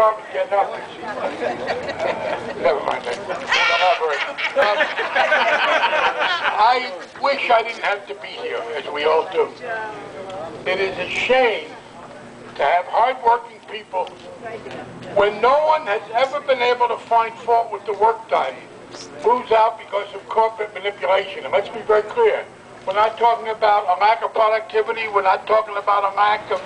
department getting up. Never mind that. I wish I didn't have to be here, as we all do. It is a shame to have hard-working people when no one has ever been able to find fault with the work done, lose out because of corporate manipulation. And let's be very clear. We're not talking about a lack of productivity. We're not talking about a lack of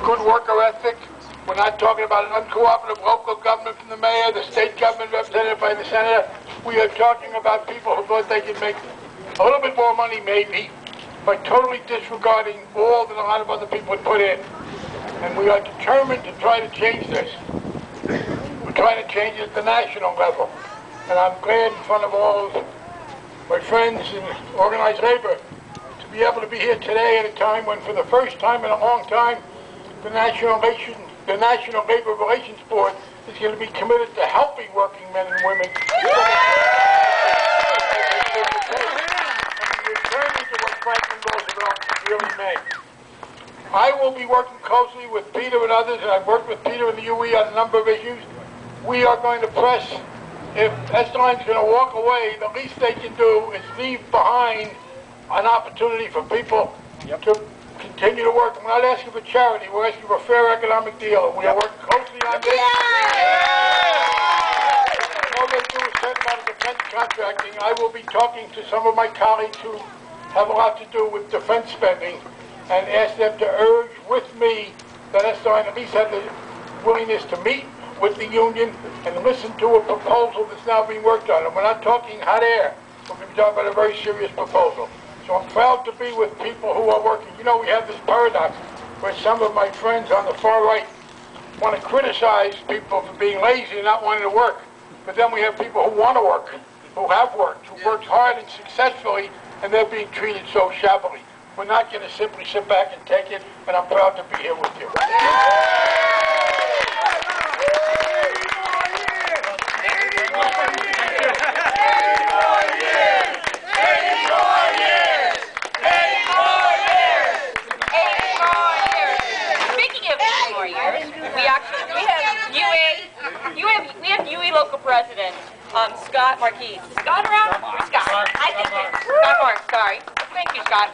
good worker ethic. We're not talking about an uncooperative local government from the mayor, the state government represented by the senator. We are talking about people who thought they could make a little bit more money, maybe, by totally disregarding all that a lot of other people had put in. And we are determined to try to change this. We're trying to change it at the national level. And I'm glad in front of all of my friends in organized labor to be able to be here today at a time when, for the first time in a long time, the National Labor Relations Board is going to be committed to helping working men and women. I will be working closely with Peter and others, and I've worked with Peter and the UE on a number of issues. We are going to press. If Esteline's going to walk away, the least they can do is leave behind an opportunity for people to continue to work. We're not asking for charity. We're asking for a fair economic deal. We are working closely on this. All they do is certain amount of defense contracting. I will be talking to some of my colleagues who have a lot to do with defense spending and ask them to urge with me that Esteline at least have the willingness to meet with the union and listen to a proposal that's now being worked on. And we're not talking hot air. We're going to be talking about a very serious proposal. So I'm proud to be with people who are working. You know, we have this paradox where some of my friends on the far right want to criticize people for being lazy and not wanting to work. But then we have people who want to work, who have worked, who worked hard and successfully, and they're being treated so shabbily. We're not going to simply sit back and take it, and I'm proud to be here with you. We have UE local president, Scott Marquis. Is Scott around? Where's Scott? I think Scott Marks, sorry. Thank you, Scott.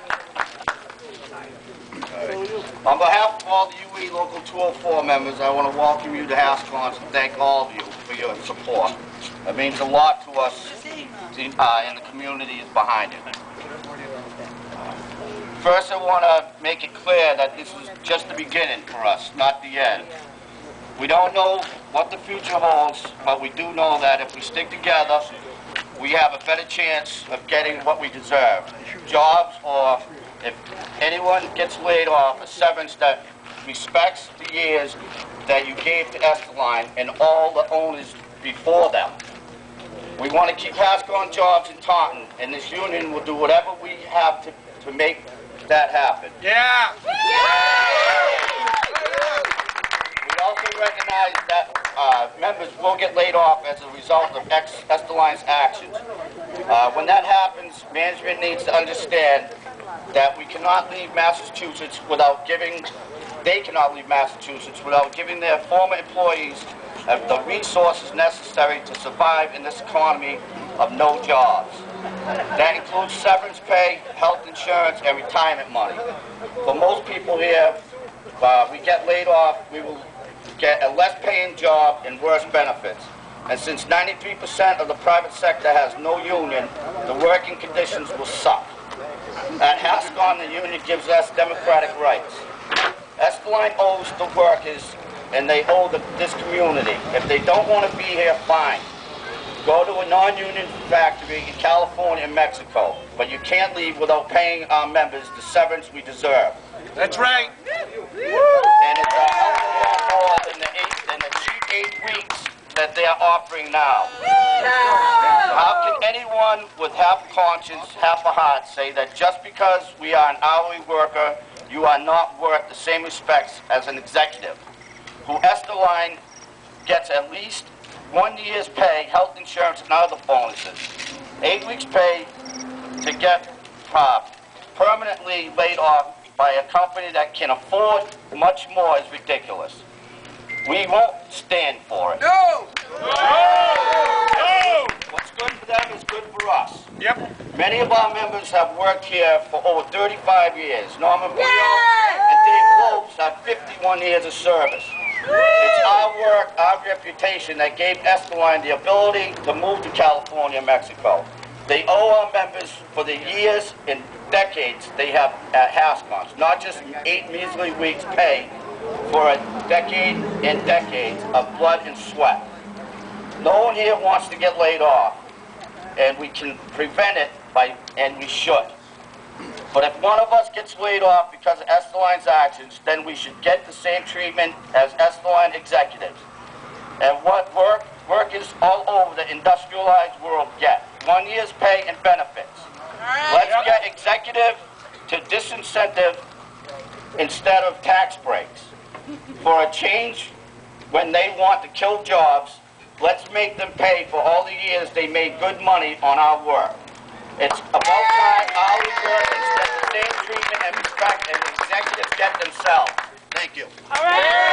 On behalf of all the UE Local 204 members, I want to welcome you to Haskon and thank all of you for your support. It means a lot to us, and the community is behind it. First, I want to make it clear that this is just the beginning for us, not the end. We don't know what the future holds, but we do know that if we stick together, we have a better chance of getting what we deserve. Jobs, or if anyone gets laid off, a severance that respects the years that you gave to Esteline and all the owners before them. We want to keep Haskon jobs in Taunton, and this union will do whatever we have to make that happen. Yeah! We also recognize that members will get laid off as a result of Esteline's actions. When that happens, management needs to understand that we cannot leave Massachusetts without giving, they cannot leave Massachusetts without giving their former employees the resources necessary to survive in this economy of no jobs. That includes severance pay, health insurance, and retirement money. For most people here, we get laid off, we will get a less paying job and worse benefits. And since 93% of the private sector has no union, the working conditions will suck. At Haskon, the union gives us democratic rights. Esteline owes the workers, and they owe this community. If they don't want to be here, fine. Go to a non-union factory in California and Mexico. But you can't leave without paying our members the severance we deserve. That's right. And it's a hell of a lot more than the cheap 8 weeks that they are offering now. How can anyone with half a conscience, half a heart say that just because we are an hourly worker, you are not worth the same respects as an executive, who Esteline gets at least 1 year's pay, health insurance, and other bonuses. 8 weeks pay to get permanently laid off by a company that can afford much more is ridiculous. we won't stand for it. No! What's good for them is good for us. Yep. Many of our members have worked here for over 35 years. Norman Prio and Dave Lopes have 51 years of service. It's our work, our reputation that gave Esterline the ability to move to California and Mexico. They owe our members for the years and decades they have at Haskons, not just 8 measly weeks pay for a decade and decades of blood and sweat. No one here wants to get laid off, and we can prevent it and we should. But if one of us gets laid off because of Esterline's actions, then we should get the same treatment as Esterline executives. And what work is all over the industrialized world get. 1 year's pay and benefits. Let's get executive to disincentive instead of tax breaks. For a change, when they want to kill jobs, let's make them pay for all the years they made good money on our work. It's about time hourly workers get the same treatment and respect as executives get themselves. Thank you. All right.